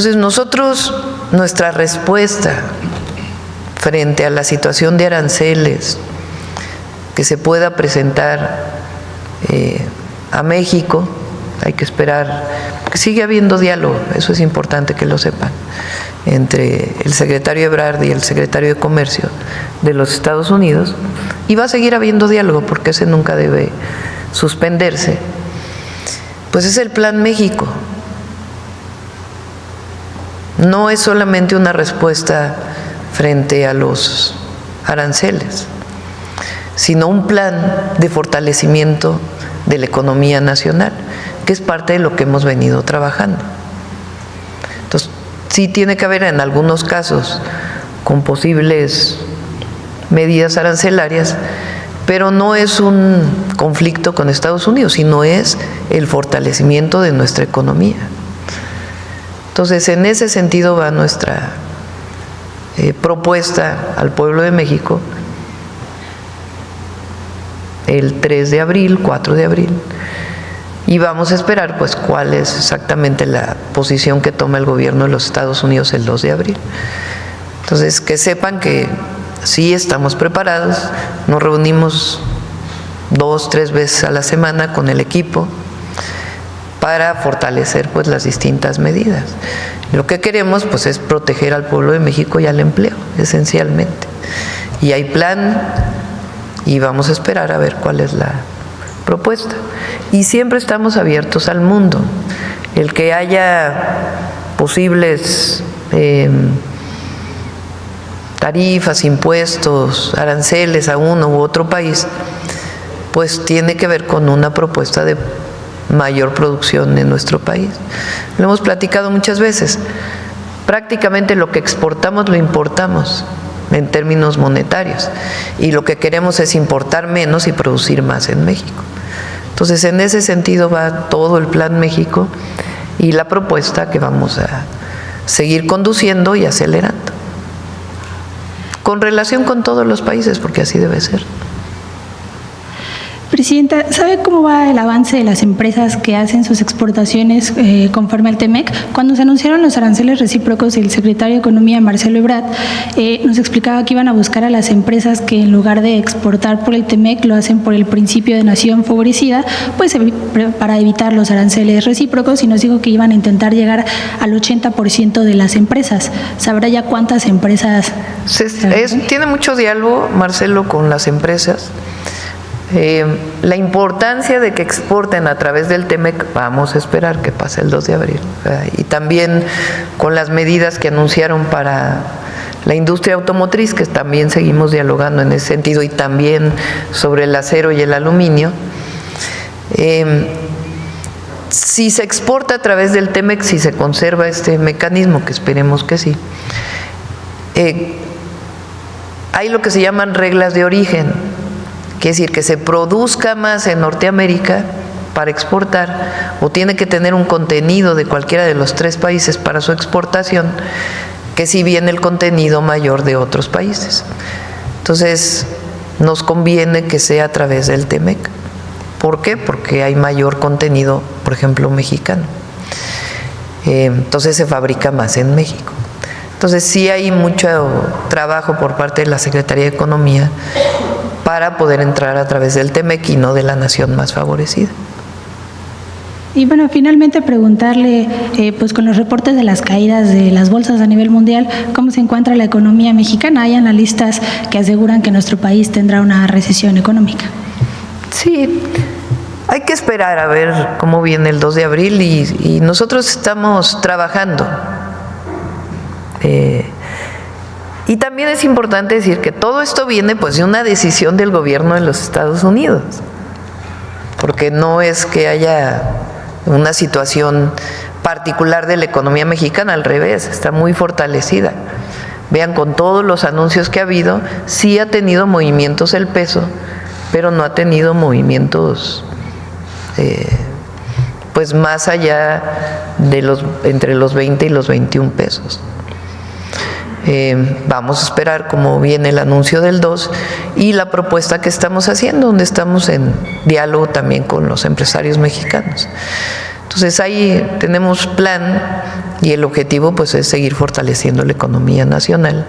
Entonces nosotros, nuestra respuesta frente a la situación de aranceles que se pueda presentar a México, hay que esperar, porque sigue habiendo diálogo, eso es importante que lo sepan, entre el secretario Ebrard y el secretario de Comercio de los Estados Unidos, y va a seguir habiendo diálogo porque ese nunca debe suspenderse. Pues es el Plan México. No es solamente una respuesta frente a los aranceles, sino un plan de fortalecimiento de la economía nacional, que es parte de lo que hemos venido trabajando. Entonces, sí tiene que haber en algunos casos con posibles medidas arancelarias, pero no es un conflicto con Estados Unidos, sino es el fortalecimiento de nuestra economía. Entonces, en ese sentido va nuestra propuesta al pueblo de México el 3 de abril, 4 de abril, y vamos a esperar pues cuál es exactamente la posición que toma el gobierno de los Estados Unidos el 2 de abril. Entonces, que sepan que sí estamos preparados, nos reunimos 2, 3 veces a la semana con el equipo para fortalecer pues las distintas medidas. Lo que queremos pues es proteger al pueblo de México y al empleo, esencialmente. Y hay plan y vamos a esperar a ver cuál es la propuesta. Y siempre estamos abiertos al mundo. El que haya posibles tarifas, impuestos, aranceles a uno u otro país, pues tiene que ver con una propuesta de mayor producción en nuestro país. Lo hemos platicado muchas veces. Prácticamente lo que exportamos lo importamos en términos monetarios y lo que queremos es importar menos y producir más en México. Entonces, en ese sentido va todo el Plan México y la propuesta que vamos a seguir conduciendo y acelerando, con relación con todos los países, porque así debe ser. Presidenta, ¿sabe cómo va el avance de las empresas que hacen sus exportaciones conforme al TEMEC? Cuando se anunciaron los aranceles recíprocos, el secretario de Economía, Marcelo Ebrard, nos explicaba que iban a buscar a las empresas que en lugar de exportar por el TEMEC lo hacen por el principio de nación favorecida, pues para evitar los aranceles recíprocos, y nos dijo que iban a intentar llegar al 80% de las empresas. ¿Sabrá ya cuántas empresas? Tiene mucho diálogo, Marcelo, con las empresas. La importancia de que exporten a través del TEMEC, vamos a esperar que pase el 2 de abril. Y también con las medidas que anunciaron para la industria automotriz, que también seguimos dialogando en ese sentido, y también sobre el acero y el aluminio. Si se exporta a través del TEMEC, si se conserva este mecanismo, que esperemos que sí, hay lo que se llaman reglas de origen. Quiere decir que se produzca más en Norteamérica para exportar, o tiene que tener un contenido de cualquiera de los 3 países para su exportación, que si viene el contenido mayor de otros países. Entonces, nos conviene que sea a través del TEMEC. ¿Por qué? Porque hay mayor contenido, por ejemplo, mexicano. Entonces se fabrica más en México. Entonces sí hay mucho trabajo por parte de la Secretaría de Economía para poder entrar a través del TEMEC y no de la nación más favorecida. Y bueno, finalmente preguntarle, pues con los reportes de las caídas de las bolsas a nivel mundial, ¿cómo se encuentra la economía mexicana? Hay analistas que aseguran que nuestro país tendrá una recesión económica. Sí, hay que esperar a ver cómo viene el 2 de abril y nosotros estamos trabajando. Y también es importante decir que todo esto viene pues de una decisión del gobierno de los Estados Unidos, porque no es que haya una situación particular de la economía mexicana, al revés, está muy fortalecida. Vean, con todos los anuncios que ha habido, sí ha tenido movimientos el peso, pero no ha tenido movimientos pues más allá de entre los 20 y los 21 pesos. Vamos a esperar cómo viene el anuncio del 2 y la propuesta que estamos haciendo, donde estamos en diálogo también con los empresarios mexicanos. Entonces ahí tenemos plan y el objetivo pues es seguir fortaleciendo la economía nacional.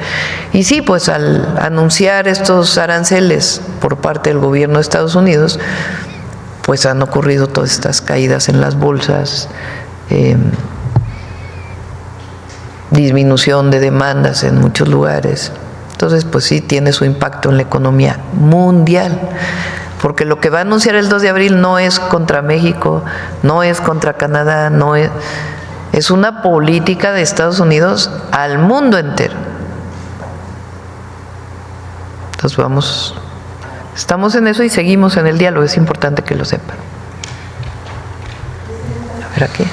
Y sí, pues al anunciar estos aranceles por parte del gobierno de Estados Unidos, pues han ocurrido todas estas caídas en las bolsas, disminución de demandas en muchos lugares. Entonces, pues sí tiene su impacto en la economía mundial, porque lo que va a anunciar el 2 de abril no es contra México, no es contra Canadá, es una política de Estados Unidos al mundo entero. Entonces estamos en eso y seguimos en el diálogo, es importante que lo sepan. A ver aquí.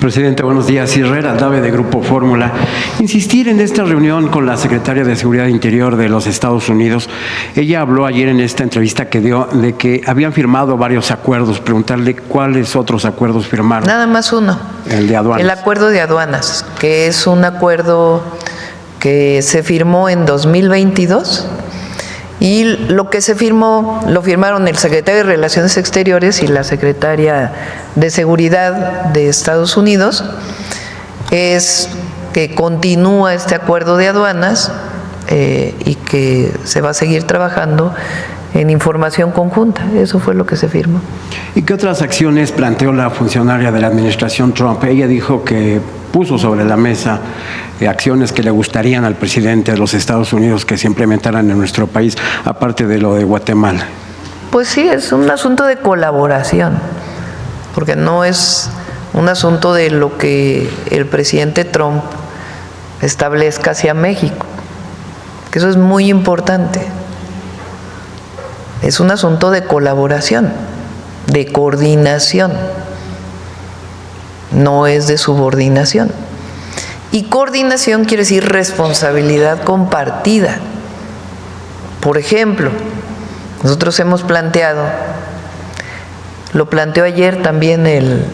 Presidente, buenos días. Herrera Aldave, de Grupo Fórmula. Insistir en esta reunión con la secretaria de Seguridad Interior de los Estados Unidos. Ella habló ayer en esta entrevista que dio de que habían firmado varios acuerdos. Preguntarle cuáles otros acuerdos firmaron. Nada más uno. El de aduanas. El acuerdo de aduanas, que es un acuerdo que se firmó en 2022. Y lo que se firmó, lo firmaron el secretario de Relaciones Exteriores y la secretaria de Seguridad de Estados Unidos, es que continúa este acuerdo de aduanas y que se va a seguir trabajando en información conjunta. Eso fue lo que se firmó. ¿Y qué otras acciones planteó la funcionaria de la administración Trump? Ella dijo que puso sobre la mesa acciones que le gustarían al presidente de los Estados Unidos que se implementaran en nuestro país, aparte de lo de Guatemala. Pues sí, es un asunto de colaboración, porque no es un asunto de lo que el presidente Trump establezca hacia México, que eso es muy importante. Es un asunto de colaboración, de coordinación, no es de subordinación. Y coordinación quiere decir responsabilidad compartida. Por ejemplo, nosotros hemos planteado, lo planteó ayer también el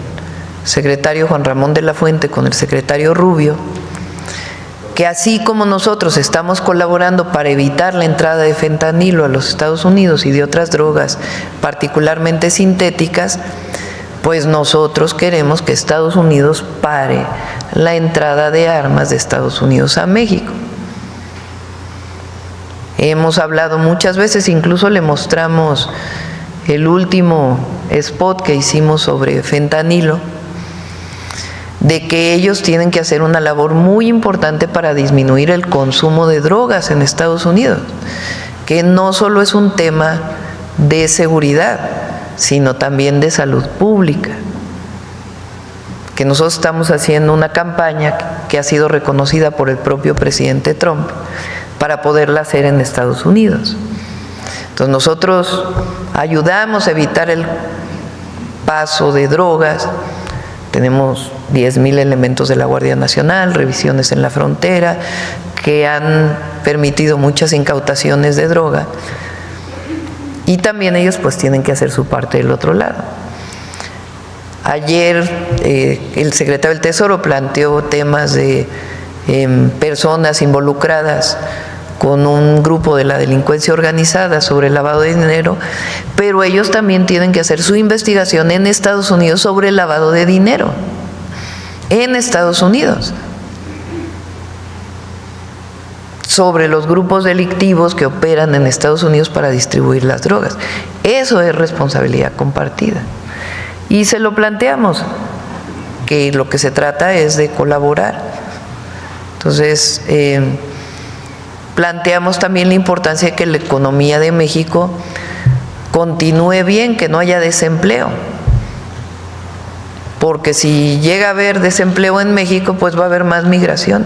secretario Juan Ramón de la Fuente con el secretario Rubio, que así como nosotros estamos colaborando para evitar la entrada de fentanilo a los Estados Unidos y de otras drogas, particularmente sintéticas, pues nosotros queremos que Estados Unidos pare la entrada de armas de Estados Unidos a México. Hemos hablado muchas veces, incluso le mostramos el último spot que hicimos sobre fentanilo, de que ellos tienen que hacer una labor muy importante para disminuir el consumo de drogas en Estados Unidos, que no solo es un tema de seguridad, sino también de salud pública. Que nosotros estamos haciendo una campaña que ha sido reconocida por el propio presidente Trump para poderla hacer en Estados Unidos. Entonces nosotros ayudamos a evitar el paso de drogas. Tenemos 10,000 elementos de la Guardia Nacional, revisiones en la frontera, que han permitido muchas incautaciones de droga. Y también ellos pues tienen que hacer su parte del otro lado. Ayer el secretario del Tesoro planteó temas de personas involucradas con un grupo de la delincuencia organizada sobre el lavado de dinero, pero ellos también tienen que hacer su investigación en Estados Unidos sobre el lavado de dinero, en Estados Unidos, sobre los grupos delictivos que operan en Estados Unidos para distribuir las drogas. Eso es responsabilidad compartida. Y se lo planteamos, que lo que se trata es de colaborar. Entonces, planteamos también la importancia de que la economía de México continúe bien, que no haya desempleo. Porque si llega a haber desempleo en México, pues va a haber más migración.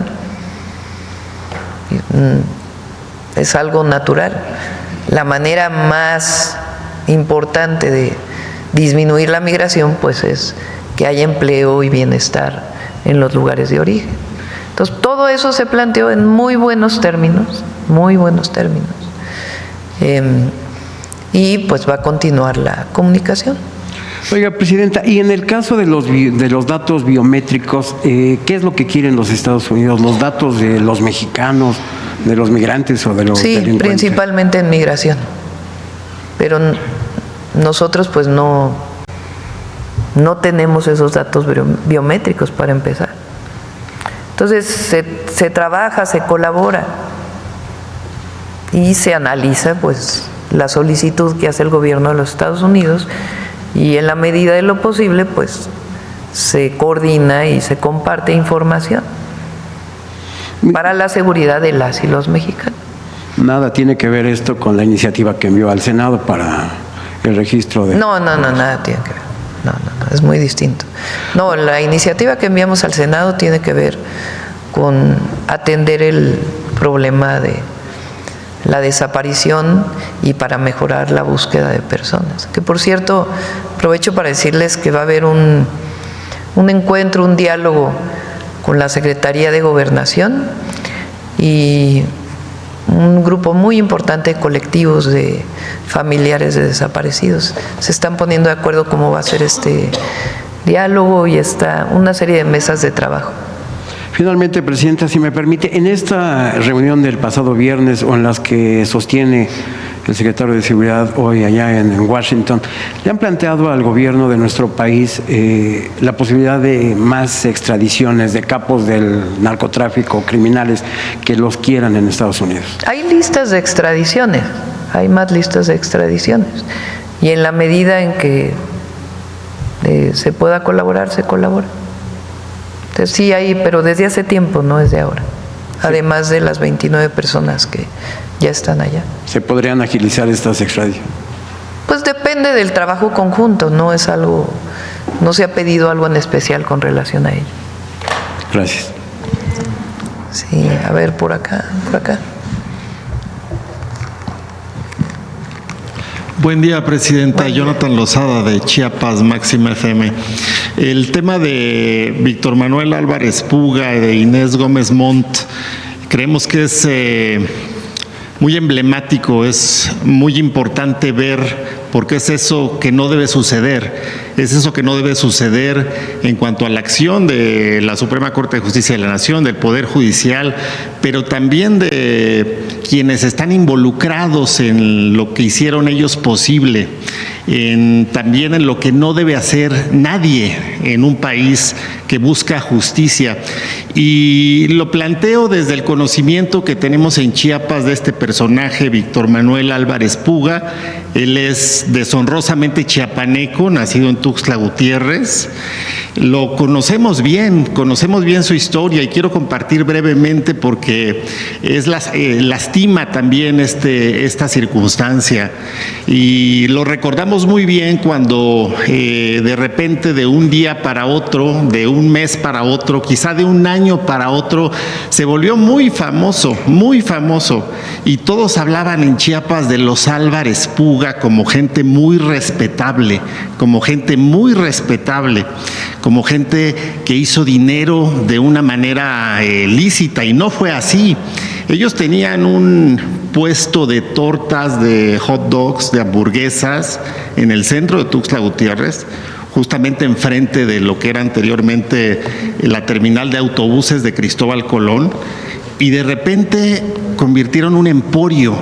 Es algo natural. La manera más importante de disminuir la migración, pues es que haya empleo y bienestar en los lugares de origen. Entonces, todo eso se planteó en muy buenos términos, y pues va a continuar la comunicación. Oiga, Presidenta, y en el caso de los datos biométricos, ¿qué es lo que quieren los Estados Unidos? ¿Los datos de los mexicanos, de los migrantes o de los delincuentes? Principalmente en migración, pero nosotros pues no tenemos esos datos biométricos para empezar. Entonces se trabaja, se colabora y se analiza pues la solicitud que hace el gobierno de los Estados Unidos y en la medida de lo posible pues se coordina y se comparte información para la seguridad de las y los mexicanos. Nada tiene que ver esto con la iniciativa que envió al Senado para el registro de... No, nada tiene que ver. No, es muy distinto. No, la iniciativa que enviamos al Senado tiene que ver con atender el problema de la desaparición y para mejorar la búsqueda de personas. Que por cierto, aprovecho para decirles que va a haber un encuentro, un diálogo con la Secretaría de Gobernación y un grupo muy importante de colectivos de familiares de desaparecidos. Se están poniendo de acuerdo cómo va a ser este diálogo y está una serie de mesas de trabajo. Finalmente, Presidenta, si me permite, en esta reunión del pasado viernes o en las que sostiene el secretario de Seguridad hoy allá en Washington, ¿le han planteado al gobierno de nuestro país la posibilidad de más extradiciones de capos del narcotráfico, criminales que los quieran en Estados Unidos? Hay listas de extradiciones, hay más listas de extradiciones y en la medida en que se pueda colaborar, se colabora. Entonces, sí hay, pero desde hace tiempo, no desde ahora. Además de las 29 personas que ya están allá. ¿Se podrían agilizar estas extradiciones? Pues depende del trabajo conjunto, no es algo, no se ha pedido algo en especial con relación a ello. Gracias. Sí, a ver, por acá. Buen día, Presidenta. Jonathan Lozada, de Chiapas Máxima FM. El tema de Víctor Manuel Álvarez Puga y de Inés Gómez Montt, creemos que es muy emblemático, es muy importante ver por qué es eso que no debe suceder. Es eso que no debe suceder en cuanto a la acción de la Suprema Corte de Justicia de la Nación, del Poder Judicial, pero también de quienes están involucrados en lo que hicieron ellos posible, también en lo que no debe hacer nadie en un país que busca justicia. Y lo planteo desde el conocimiento que tenemos en Chiapas de este personaje, Víctor Manuel Álvarez Puga. Él es deshonrosamente chiapaneco, nacido en Tuxtla Gutiérrez. Lo conocemos bien su historia y quiero compartir brevemente porque lastima también esta circunstancia. Y lo recordamos muy bien cuando de repente de un día para otro, de un mes para otro, quizá de un año para otro, se volvió muy famoso, y todos hablaban en Chiapas de los Álvarez Puga como gente muy respetable, como gente que hizo dinero de una manera lícita, y no fue así. Ellos tenían un puesto de tortas, de hot dogs, de hamburguesas en el centro de Tuxtla Gutiérrez, justamente enfrente de lo que era anteriormente la terminal de autobuses de Cristóbal Colón, y de repente convirtieron un emporio.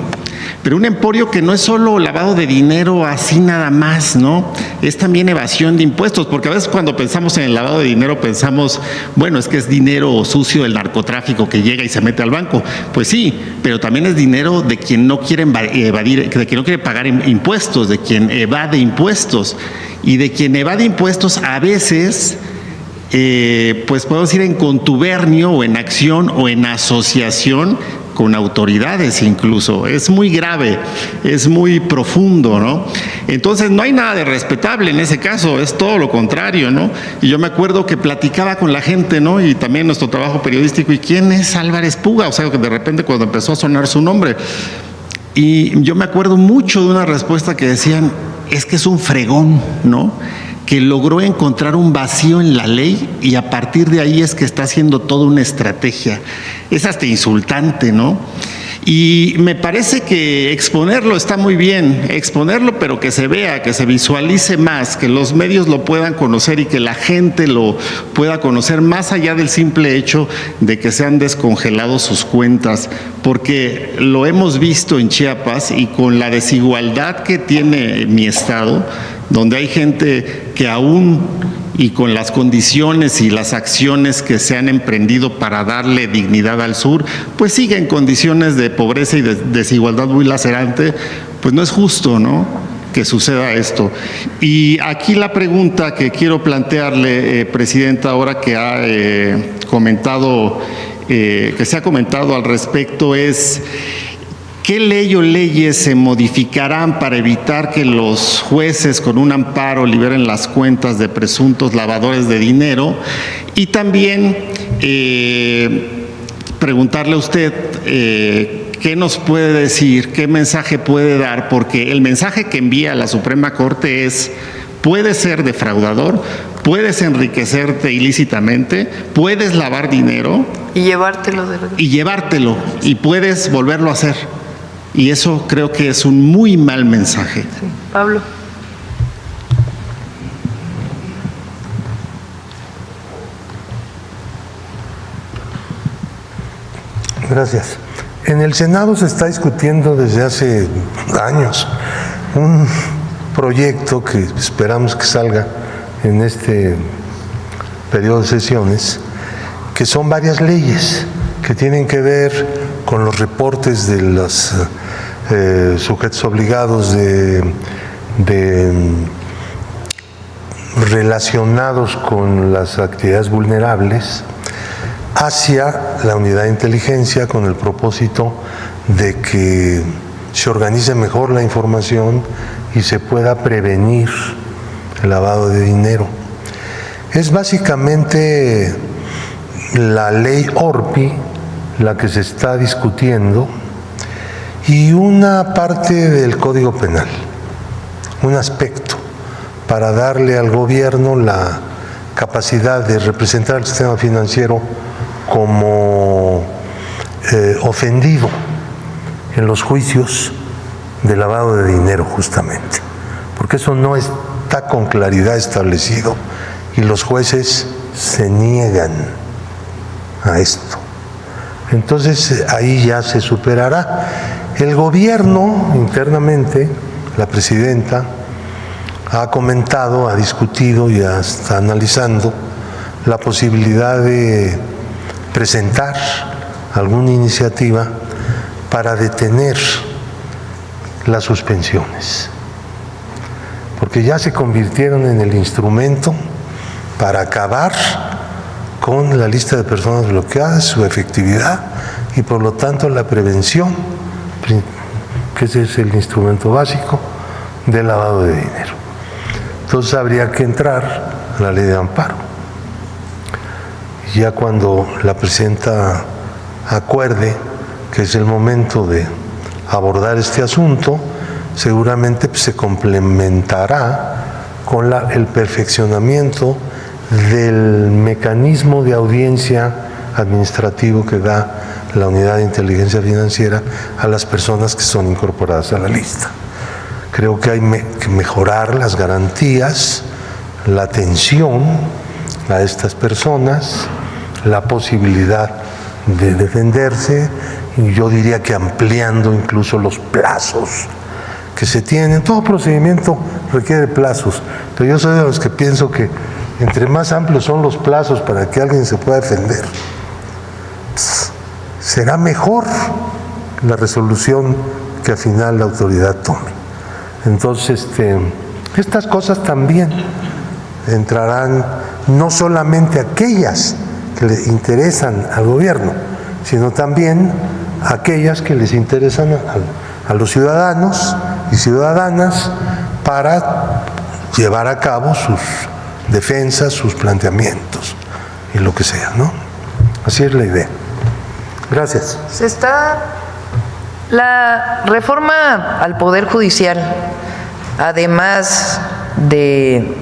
Pero un emporio que no es solo lavado de dinero así nada más, ¿no? Es también evasión de impuestos, porque a veces cuando pensamos en el lavado de dinero pensamos, bueno, es que es dinero sucio del narcotráfico que llega y se mete al banco. Pues sí, pero también es dinero de quien no quiere evadir, de quien no quiere pagar impuestos, de quien evade impuestos. Y de quien evade impuestos a veces, pues podemos ir en contubernio o en acción o en asociación con autoridades incluso. Es muy grave, es muy profundo, ¿no? Entonces no hay nada de respetable en ese caso, es todo lo contrario, ¿no? Y yo me acuerdo que platicaba con la gente, ¿no? Y también nuestro trabajo periodístico, ¿y quién es Álvarez Puga? O sea, que de repente cuando empezó a sonar su nombre, y yo me acuerdo mucho de una respuesta que decían, es que es un fregón, ¿no? Que logró encontrar un vacío en la ley y a partir de ahí es que está haciendo toda una estrategia. Es hasta insultante, ¿no? Y me parece que exponerlo está muy bien, exponerlo, pero que se vea, que se visualice más, que los medios lo puedan conocer y que la gente lo pueda conocer más allá del simple hecho de que se han descongelado sus cuentas, porque lo hemos visto en Chiapas y con la desigualdad que tiene mi estado, donde hay gente que aún y con las condiciones y las acciones que se han emprendido para darle dignidad al sur, pues sigue en condiciones de pobreza y de desigualdad muy lacerante, pues no es justo, ¿no?, que suceda esto. Y aquí la pregunta que quiero plantearle, Presidenta, ahora que ha comentado, que se ha comentado al respecto, es: ¿qué ley o leyes se modificarán para evitar que los jueces con un amparo liberen las cuentas de presuntos lavadores de dinero? Y también preguntarle a usted qué nos puede decir, qué mensaje puede dar, porque el mensaje que envía la Suprema Corte es: puedes ser defraudador, puedes enriquecerte ilícitamente, puedes lavar dinero Y llevártelo de verdad. y puedes volverlo a hacer. Y eso creo que es un muy mal mensaje. Sí. Pablo. Gracias. En el Senado se está discutiendo desde hace años un proyecto que esperamos que salga en este periodo de sesiones, que son varias leyes que tienen que ver con los reportes de los sujetos obligados relacionados con las actividades vulnerables hacia la unidad de inteligencia, con el propósito de que se organice mejor la información y se pueda prevenir el lavado de dinero. Es básicamente la ley ORPI la que se está discutiendo y una parte del Código Penal, un aspecto para darle al gobierno la capacidad de representar al sistema financiero como ofendido en los juicios de lavado de dinero, justamente, porque eso no está con claridad establecido y los jueces se niegan a esto. Entonces ahí ya se superará. El gobierno internamente, la presidenta, ha comentado, ha discutido y ya está analizando la posibilidad de presentar alguna iniciativa para detener las suspensiones, porque ya se convirtieron en el instrumento para acabar con la lista de personas bloqueadas, su efectividad y por lo tanto la prevención, que ese es el instrumento básico del lavado de dinero. Entonces habría que entrar a la ley de amparo. Ya cuando la presidenta acuerde que es el momento de abordar este asunto, seguramente se complementará con el perfeccionamiento del mecanismo de audiencia administrativo que da la Unidad de Inteligencia Financiera a las personas que son incorporadas a la lista. Creo que hay que mejorar las garantías, la atención a estas personas, la posibilidad de defenderse, y yo diría que ampliando incluso los plazos que se tienen. Todo procedimiento requiere plazos, pero yo soy de los que pienso que entre más amplios son los plazos para que alguien se pueda defender, será mejor la resolución que al final la autoridad tome. Entonces, estas cosas también entrarán, no solamente aquellas que le interesan al gobierno, sino también aquellas que les interesan a los ciudadanos y ciudadanas para llevar a cabo sus defensas, sus planteamientos y lo que sea, ¿no? Así es la idea. Gracias. La reforma al Poder Judicial, además de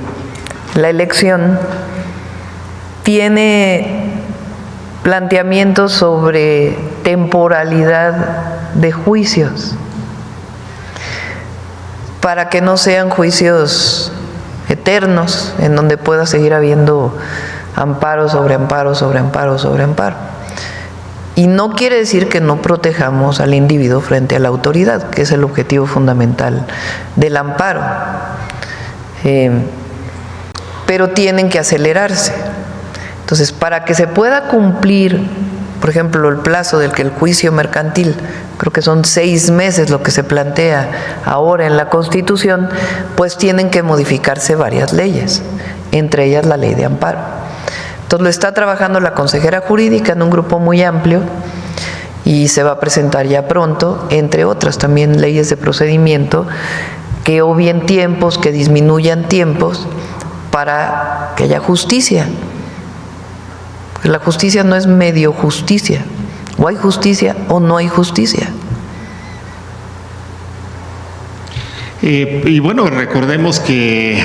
la elección, tiene planteamientos sobre temporalidad de juicios, para que no sean juicios eternos, en donde pueda seguir habiendo amparo sobre amparo, sobre amparo, sobre amparo. Y no quiere decir que no protejamos al individuo frente a la autoridad, que es el objetivo fundamental del amparo. Pero tienen que acelerarse. Entonces, para que se pueda cumplir, por ejemplo, el plazo del que el juicio mercantil, creo que son 6 meses lo que se plantea ahora en la Constitución, pues tienen que modificarse varias leyes, entre ellas la ley de amparo. Entonces lo está trabajando la consejera jurídica en un grupo muy amplio y se va a presentar ya pronto, entre otras también leyes de procedimiento que obvien tiempos, que disminuyan tiempos para que haya justicia. Porque la justicia no es medio justicia, o hay justicia o no hay justicia. Y bueno, recordemos que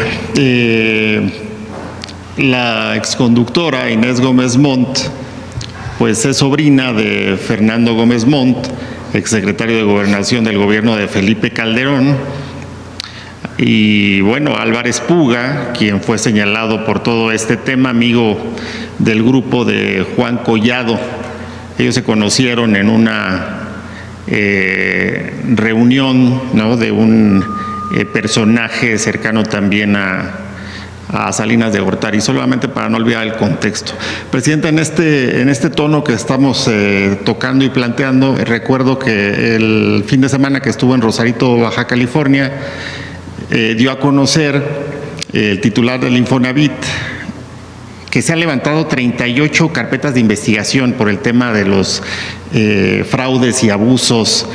la exconductora Inés Gómez Montt, pues es sobrina de Fernando Gómez Montt, exsecretario de Gobernación del gobierno de Felipe Calderón, y bueno, Álvarez Puga, quien fue señalado por todo este tema, amigo del grupo de Juan Collado. Ellos se conocieron en una reunión, ¿no?, de un personaje cercano también a Salinas de Gortari, solamente para no olvidar el contexto. Presidenta, en este tono que estamos tocando y planteando, recuerdo que el fin de semana que estuvo en Rosarito, Baja California, dio a conocer el titular del Infonavit que se han levantado 38 carpetas de investigación por el tema de los fraudes y abusos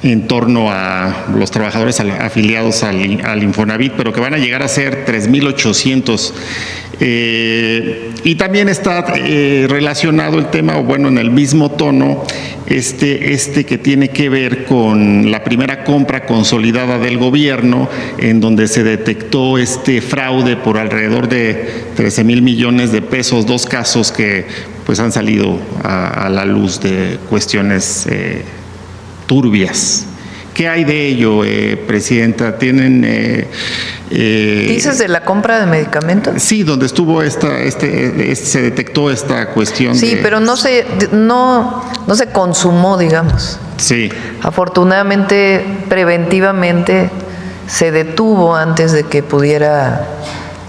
en torno a los trabajadores afiliados al Infonavit, pero que van a llegar a ser 3,800. Y también está relacionado el tema, o bueno, en el mismo tono, que tiene que ver con la primera compra consolidada del gobierno, en donde se detectó este fraude por alrededor de 13,000 millones de pesos, 2 casos que pues han salido a la luz de cuestiones turbias. ¿Qué hay de ello, Presidenta? ¿Tienen ¿Dices de la compra de medicamentos? Sí, donde estuvo se detectó esta cuestión. Sí, pero no se consumó, digamos. Sí. Afortunadamente, preventivamente se detuvo antes de que pudiera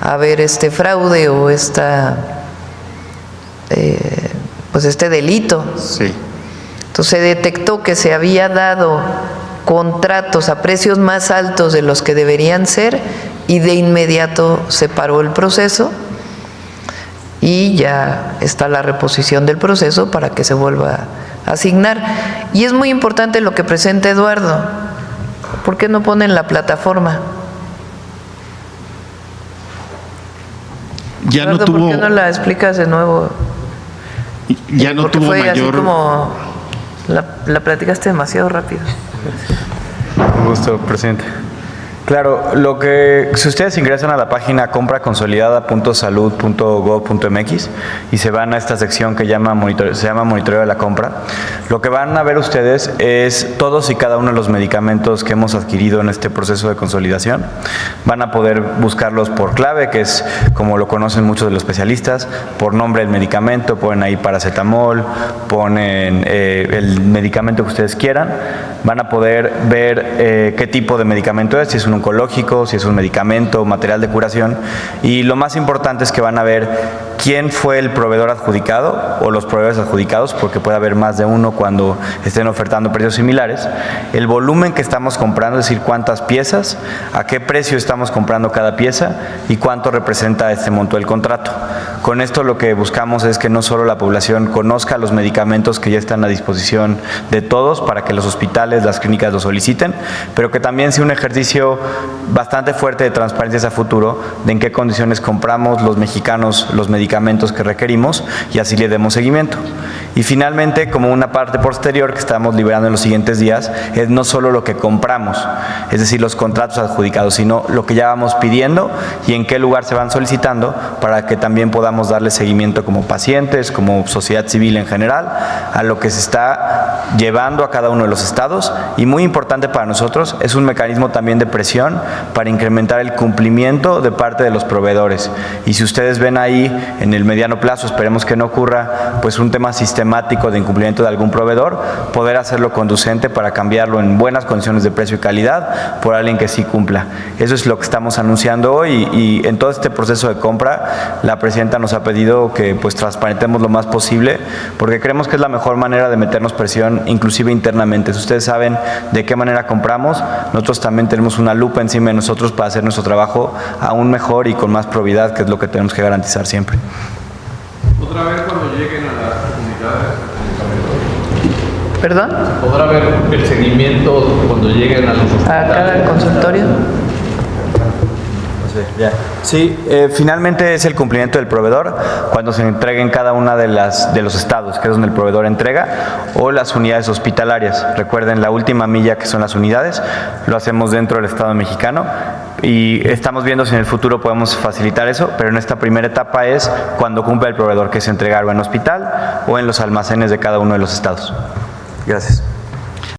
haber este fraude o pues este delito. Sí. Entonces se detectó que se había dado contratos a precios más altos de los que deberían ser y de inmediato se paró el proceso y ya está la reposición del proceso para que se vuelva a asignar. Y es muy importante lo que presenta Eduardo. ¿Por qué no ponen la plataforma? Ya Eduardo, no tuvo. ¿por qué no la explicas de nuevo? Ya no Porque tuvo fue mayor. así como la platicaste demasiado rápido. Un gusto, presidente. Claro, si ustedes ingresan a la página compraconsolidada.salud.gov.mx y se van a esta sección que se llama monitoreo de la compra, lo que van a ver ustedes es todos y cada uno de los medicamentos que hemos adquirido en este proceso de consolidación. Van a poder buscarlos por clave, que es como lo conocen muchos de los especialistas, por nombre del medicamento, ponen ahí paracetamol, ponen el medicamento que ustedes quieran. Van a poder ver qué tipo de medicamento es, si es un oncológico, si es un medicamento, material de curación, y lo más importante es que van a ver quién fue el proveedor adjudicado o los proveedores adjudicados, porque puede haber más de uno cuando estén ofertando precios similares, el volumen que estamos comprando, es decir, cuántas piezas, a qué precio estamos comprando cada pieza y cuánto representa este monto del contrato. Con esto lo que buscamos es que no solo la población conozca los medicamentos que ya están a disposición de todos para que los hospitales, las clínicas los soliciten, pero que también sea un ejercicio bastante fuerte de transparencia a futuro de en qué condiciones compramos los mexicanos los medicamentos medicamentos que requerimos y así le demos seguimiento. Y finalmente, como una parte posterior que estamos liberando en los siguientes días, es no solo lo que compramos, es decir, los contratos adjudicados, sino lo que ya vamos pidiendo y en qué lugar se van solicitando para que también podamos darle seguimiento como pacientes, como sociedad civil en general, a lo que se está llevando a cada uno de los estados. Y muy importante para nosotros, es un mecanismo también de presión para incrementar el cumplimiento de parte de los proveedores. Y si ustedes ven ahí en el mediano plazo, esperemos que no ocurra pues un tema sistemático de incumplimiento de algún proveedor, poder hacerlo conducente para cambiarlo en buenas condiciones de precio y calidad por alguien que sí cumpla. Eso es lo que estamos anunciando hoy y en todo este proceso de compra la presidenta nos ha pedido que pues transparentemos lo más posible porque creemos que es la mejor manera de meternos presión inclusive internamente. Si ustedes saben de qué manera compramos, nosotros también tenemos una lupa encima de nosotros para hacer nuestro trabajo aún mejor y con más probidad, que es lo que tenemos que garantizar siempre. ¿Podrá ver cuando lleguen a las comunidades? ¿Perdón? ¿Podrá ver el seguimiento cuando lleguen a los ¿A cada consultorio? Sí, finalmente es el cumplimiento del proveedor cuando se entreguen cada una de los estados, que es donde el proveedor entrega, o las unidades hospitalarias. Recuerden, la última milla, que son las unidades, lo hacemos dentro del Estado mexicano y estamos viendo si en el futuro podemos facilitar eso, pero en esta primera etapa es cuando cumple el proveedor, que es entregarlo en hospital o en los almacenes de cada uno de los estados. Gracias.